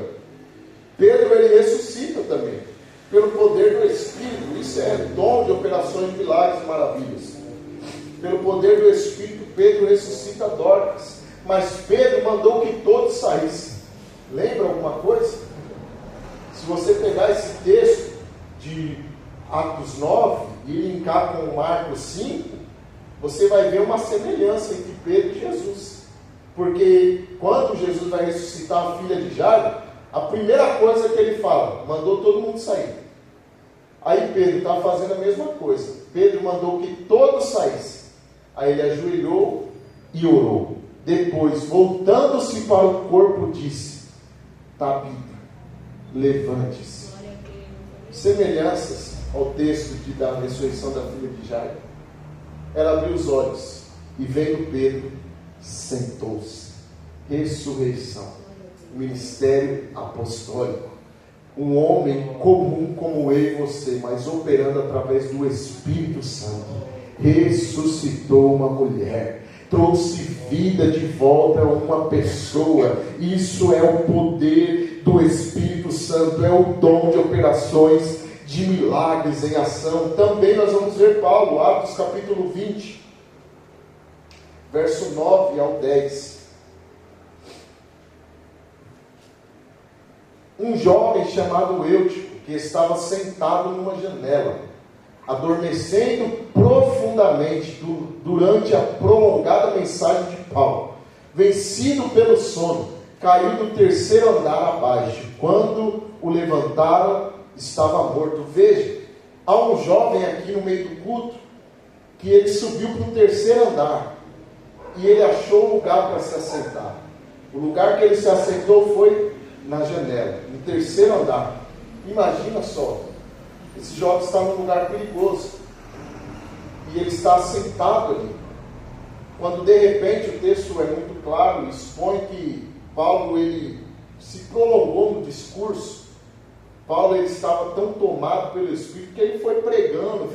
Pedro, ele ressuscita também, pelo poder do Espírito. Isso é dom de operações de milagres e maravilhas. Pelo poder do Espírito, Pedro ressuscita Dorcas. Mas Pedro mandou que todos saíssem. Lembra alguma coisa? Se você pegar esse texto de Atos 9 e linkar com Marcos 5, você vai ver uma semelhança entre Pedro e Jesus. Porque quando Jesus vai ressuscitar a filha de Jairo, a primeira coisa que ele fala, mandou todo mundo sair. Aí Pedro está fazendo a mesma coisa. Pedro mandou que todos saíssem. Aí ele ajoelhou e orou. Depois, voltando-se para o corpo, disse, Tabita, levante-se. Semelhanças ao texto da ressurreição da filha de Jairo. Ela abriu os olhos, e vendo Pedro, sentou-se. Ressurreição, ministério apostólico. Um homem comum como eu e você, mas operando através do Espírito Santo, ressuscitou uma mulher, trouxe vida de volta a uma pessoa. Isso é o poder do Espírito Santo, é o dom de operações de milagres em ação. Também nós vamos ver Paulo, Atos capítulo 20, verso 9 ao 10. Um jovem chamado Eutico, que estava sentado numa janela, adormecendo profundamente durante a prolongada mensagem de Paulo, vencido pelo sono, caiu do terceiro andar abaixo. Quando o levantaram, estava morto. Veja, há um jovem aqui no meio do culto, que ele subiu para o terceiro andar, e ele achou um lugar para se assentar. O lugar que ele se assentou foi na janela, no terceiro andar. Imagina só, esse jovem está num lugar perigoso, e ele está assentado ali, quando de repente o texto é muito claro, expõe que Paulo ele se prolongou no discurso, Paulo ele estava tão tomado pelo Espírito que ele foi pregando.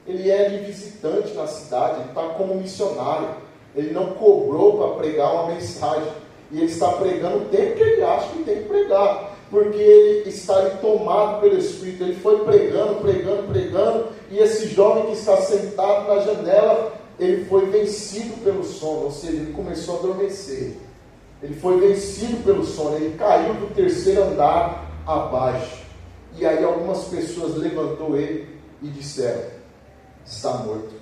Ele é de visitante na cidade, ele está como missionário. Ele não cobrou para pregar uma mensagem. E ele está pregando o tempo que ele acha que tem que pregar. Porque ele está ali tomado pelo Espírito. Ele foi pregando. E esse jovem que está sentado na janela, ele foi vencido pelo sono. Ou seja, ele começou a adormecer. Ele foi vencido pelo sono. Ele caiu do terceiro andar abaixo. E aí algumas pessoas levantou ele e disseram: está morto.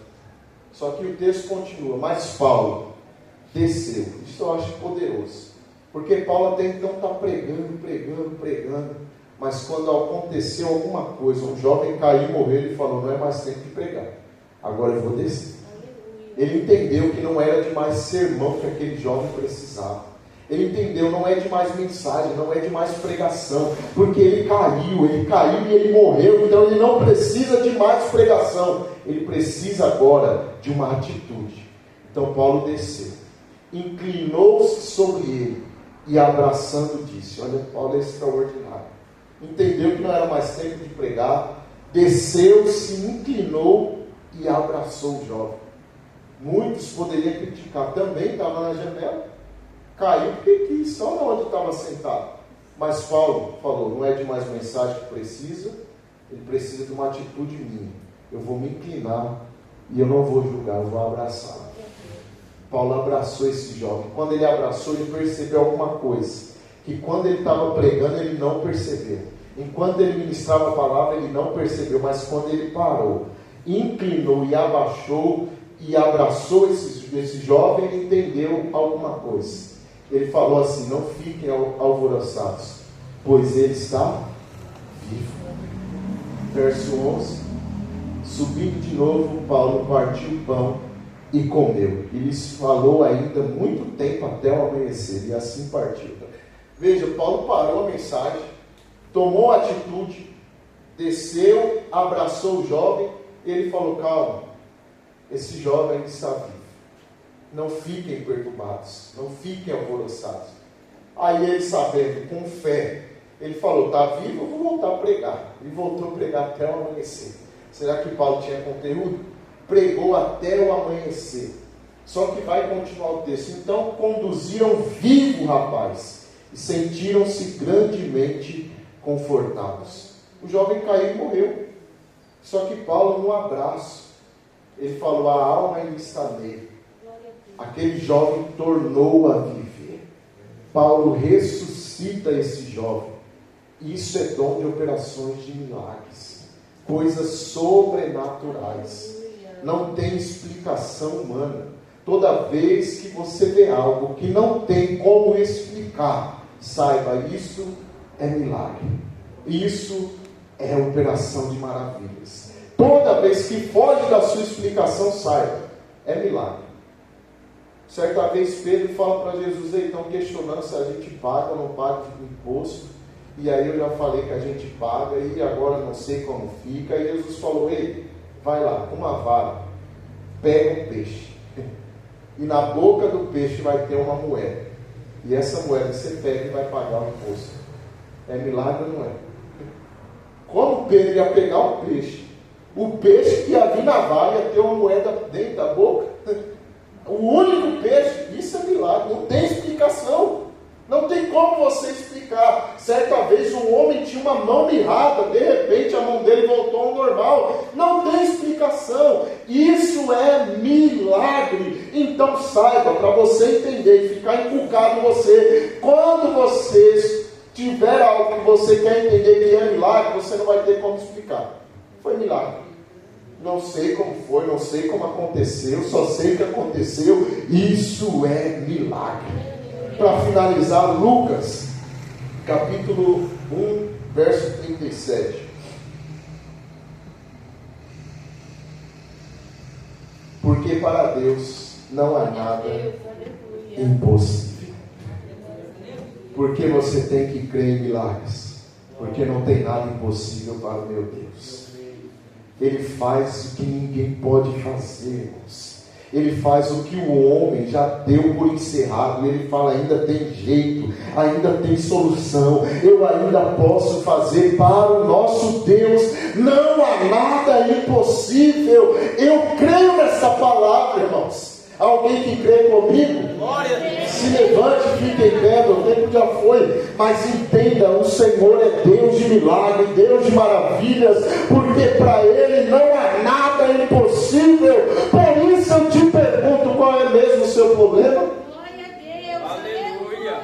Só que o texto continua: mas Paulo desceu. Isso eu acho poderoso, porque Paulo até então está pregando, mas quando aconteceu alguma coisa, um jovem caiu e morreu, ele falou: não é mais tempo de pregar, agora eu vou descer. Ele entendeu que não era de mais sermão que aquele jovem precisava. Ele entendeu, não é de mais mensagem, não é de mais pregação, porque ele caiu e ele morreu, então ele não precisa de mais pregação, ele precisa agora de uma atitude. Então Paulo desceu, inclinou-se sobre ele e abraçando disse: olha, Paulo é extraordinário, entendeu que não era mais tempo de pregar, desceu, se inclinou e abraçou o jovem. Muitos poderiam criticar, também estava na janela, caiu porque quis, só onde estava sentado. Mas Paulo falou: não é de mais mensagem que precisa, ele precisa de uma atitude minha. Eu vou me inclinar e eu não vou julgar, eu vou abraçar. Paulo abraçou esse jovem. Quando ele abraçou, ele percebeu alguma coisa, que quando ele estava pregando, ele não percebeu. Enquanto ele ministrava a palavra, ele não percebeu, mas quando ele parou, inclinou e abaixou e abraçou esse jovem, ele entendeu alguma coisa. Ele falou assim: não fiquem alvoroçados, pois ele está vivo. Verso 11: subindo de novo, Paulo partiu o pão e comeu. E lhes falou ainda muito tempo até o amanhecer, e assim partiu. Veja, Paulo parou a mensagem, tomou a atitude, desceu, abraçou o jovem, e ele falou: calma, esse jovem ainda está vivo. Não fiquem perturbados, não fiquem alvoroçados. Aí ele, sabendo, com fé, ele falou: está vivo, eu vou voltar a pregar. E voltou a pregar até o amanhecer. Será que Paulo tinha conteúdo? Pregou até o amanhecer. Só que vai continuar o texto. Então conduziram vivo o rapaz e sentiram-se grandemente confortados. O jovem caiu e morreu. Só que Paulo, num abraço, ele falou: a alma ainda está nele. Aquele jovem tornou a viver. Paulo ressuscita esse jovem. Isso é dom de operações de milagres, coisas sobrenaturais. Não tem explicação humana. Toda vez que você vê algo que não tem como explicar, saiba, isso é milagre. Isso é operação de maravilhas. Toda vez que foge da sua explicação, saiba, é milagre. Certa vez Pedro fala para Jesus: eles estão questionando se a gente paga ou não paga imposto. E aí eu já falei que a gente paga e agora não sei como fica. E Jesus falou: ei, vai lá, com uma vara, pega um peixe. E na boca do peixe vai ter uma moeda. E essa moeda você pega e vai pagar o imposto. É milagre ou não é? Como Pedro ia pegar o peixe que ia vir na vara ia ter uma moeda dentro da boca. O único peixe, isso é milagre, não tem explicação, não tem como você explicar. Certa vez um homem tinha uma mão mirrada, de repente a mão dele voltou ao normal, não tem explicação, isso é milagre. Então saiba, para você entender e ficar inculcado em você, quando você tiver algo que você quer entender que é milagre, você não vai ter como explicar. Foi milagre. Não sei como foi, não sei como aconteceu, só sei que aconteceu. Isso é milagre. Para finalizar, Lucas, capítulo 1, verso 37. Porque para Deus não há nada impossível. Porque você tem que crer em milagres. Porque não tem nada impossível para o meu Deus. Ele faz o que ninguém pode fazer, irmãos. Ele faz o que o homem já deu por encerrado. Ele fala: ainda tem jeito, ainda tem solução, eu ainda posso fazer para o nosso Deus. Não há nada impossível. Eu creio nessa palavra, irmãos. Alguém que crê comigo? Se levante e fique em pé. O tempo já foi, mas entenda: o Senhor é Deus de milagre, Deus de maravilhas, porque para Ele não há nada impossível. Por isso eu te pergunto: qual é mesmo o seu problema? Glória a Deus. Aleluia.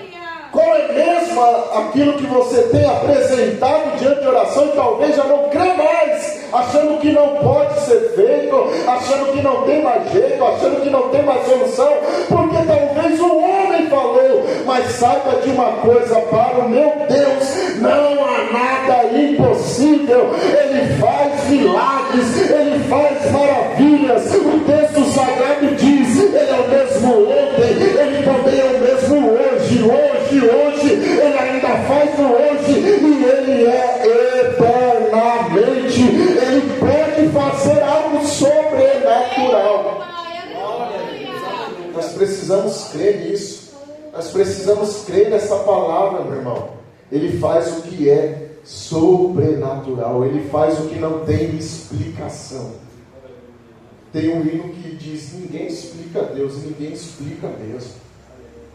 Qual é mesmo aquilo que você tem apresentado diante de oração e talvez já não crê mais, achando que não pode ser feito, achando que não tem mais jeito, achando que não tem mais solução, porque talvez o homem falou. Mas saiba de uma coisa: para o meu Deus não há nada impossível. Ele faz milagres, Ele faz maravilhas. O texto sagrado diz: Ele é o mesmo ontem, Ele também é o mesmo hoje, Ele ainda faz o hoje, e Ele é eternamente. Ele pode fazer algo sobrenatural. Nós precisamos crer nisso. Nós precisamos crer nessa palavra, meu irmão. Ele faz o que é sobrenatural. Ele faz o que não tem explicação. Tem um hino que diz: ninguém explica Deus, ninguém explica Deus.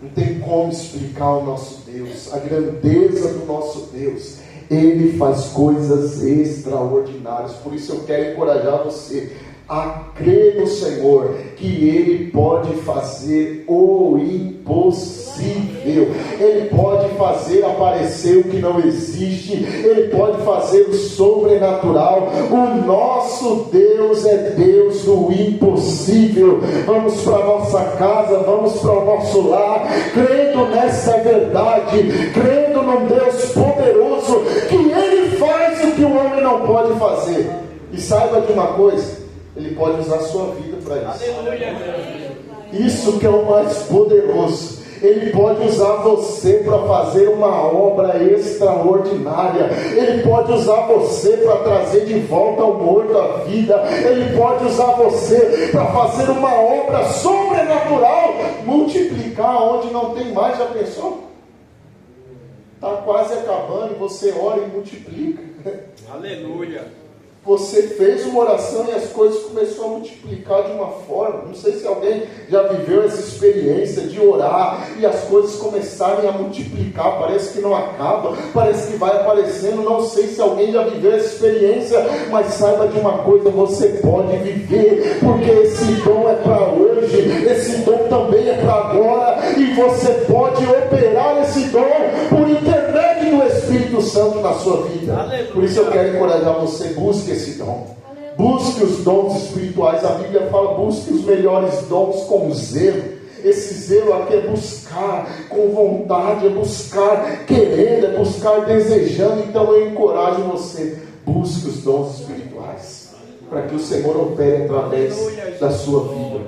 Não tem como explicar o nosso Deus, a grandeza do nosso Deus. Ele faz coisas extraordinárias. Por isso eu quero encorajar você a crer no Senhor, que Ele pode fazer o impossível. Ele pode fazer aparecer o que não existe. Ele pode fazer o sobrenatural. O nosso Deus é Deus do impossível. Vamos para a nossa casa, vamos para o nosso lar, crendo nessa verdade, crendo num Deus poderoso, que Ele faz o que o homem não pode fazer. E saiba de uma coisa: Ele pode usar a sua vida para isso. Isso que é o mais poderoso. Ele pode usar você para fazer uma obra extraordinária. Ele pode usar você para trazer de volta o morto à vida. Ele pode usar você para fazer uma obra sobrenatural, multiplicar onde não tem mais. Já pensou? Está quase acabando e você ora e multiplica. Aleluia. Você fez uma oração e as coisas começaram a multiplicar de uma forma. Não sei se alguém já viveu essa experiência de orar e as coisas começarem a multiplicar. Parece que não acaba, parece que vai aparecendo. Não sei se alguém já viveu essa experiência, mas saiba de uma coisa: você pode viver, porque esse dom é para hoje, esse dom também é para agora, e você pode operar esse dom por intermédio do Espírito Santo na sua vida. Aleluia. Por isso eu quero encorajar você: busque esse dom. Busque os dons espirituais. A Bíblia fala: busque os melhores dons com zelo. Esse zelo aqui é buscar com vontade, é buscar querendo, é buscar desejando. Então eu encorajo você: busque os dons espirituais, para que o Senhor opere através da sua vida.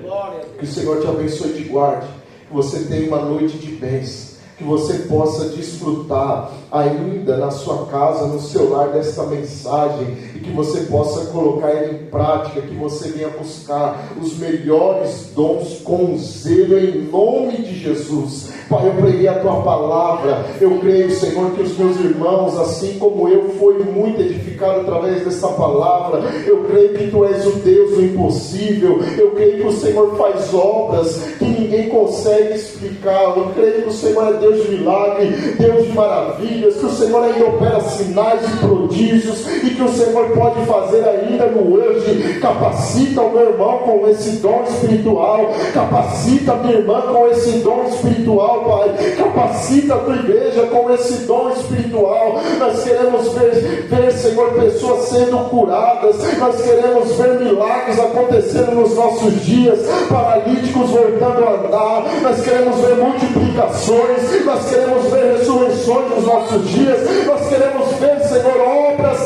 Que o Senhor te abençoe e te guarde. Que você tenha uma noite de bênção. Que você possa desfrutar ainda na sua casa, no seu lar, desta mensagem, e que você possa colocar ela em prática, que você venha buscar os melhores dons com zelo, em nome de Jesus. Pai, eu preguei a Tua palavra, eu creio, Senhor, que os meus irmãos, assim como eu, foi muito edificado através dessa palavra. Eu creio que Tu és o Deus do impossível, eu creio que o Senhor faz obras que ninguém consegue explicar. Eu creio que o Senhor é Deus de milagre, Deus de maravilhas, que o Senhor ainda opera sinais e prodígios, e que o Senhor pode fazer ainda no hoje. Capacita o meu irmão com esse dom espiritual, capacita a minha irmã com esse dom espiritual, Pai, capacita a tua igreja com esse dom espiritual. Nós queremos ver, Senhor, pessoas sendo curadas, nós queremos ver milagres acontecendo nos nossos dias, paralíticos voltando a andar, nós queremos ver multiplicações, nós queremos ver ressurreições nos nossos dias, nós queremos ver, Senhor, obras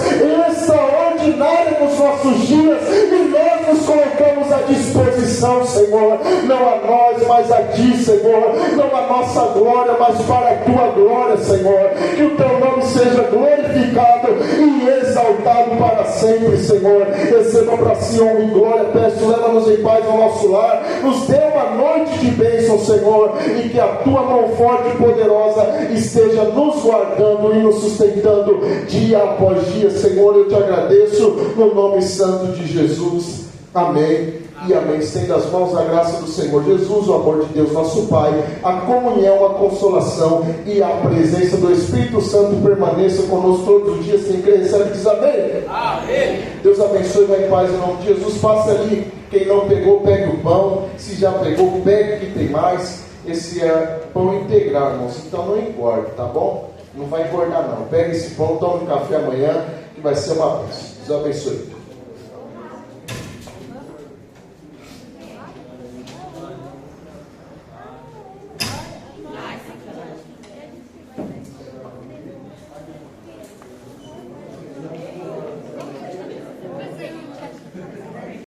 extraordinárias nos nossos dias, e nós nos colocamos à disposição, Senhor, não a nós, mas a Ti, Senhor, não a nossa glória, mas para a Tua glória, Senhor, que o Teu nome seja glorificado e exaltado para sempre, Senhor. Receba para si honra e glória. Peço, leva-nos em paz ao nosso lar, Nos dê uma noite de bênção, Senhor, e que a tua mão forte e poderosa esteja nos guardando e nos sustentando dia após dia. Senhor, eu te agradeço no nome santo de Jesus. Amém e amém. Estenda as mãos na graça do Senhor Jesus, o amor de Deus nosso Pai, a comunhão, a consolação e a presença do Espírito Santo permaneça conosco todos os dias. Quem crê recebe, diz amém. Amém. Deus abençoe, vai em paz em nome de Jesus. Passe ali, quem não pegou, pegue o pão. Se já pegou, pegue que tem mais. Esse é pão integral, irmãos, então não engorde, tá bom? Não vai engordar não. Pegue esse pão, tome um café amanhã, que vai ser uma bênção. Deus abençoe.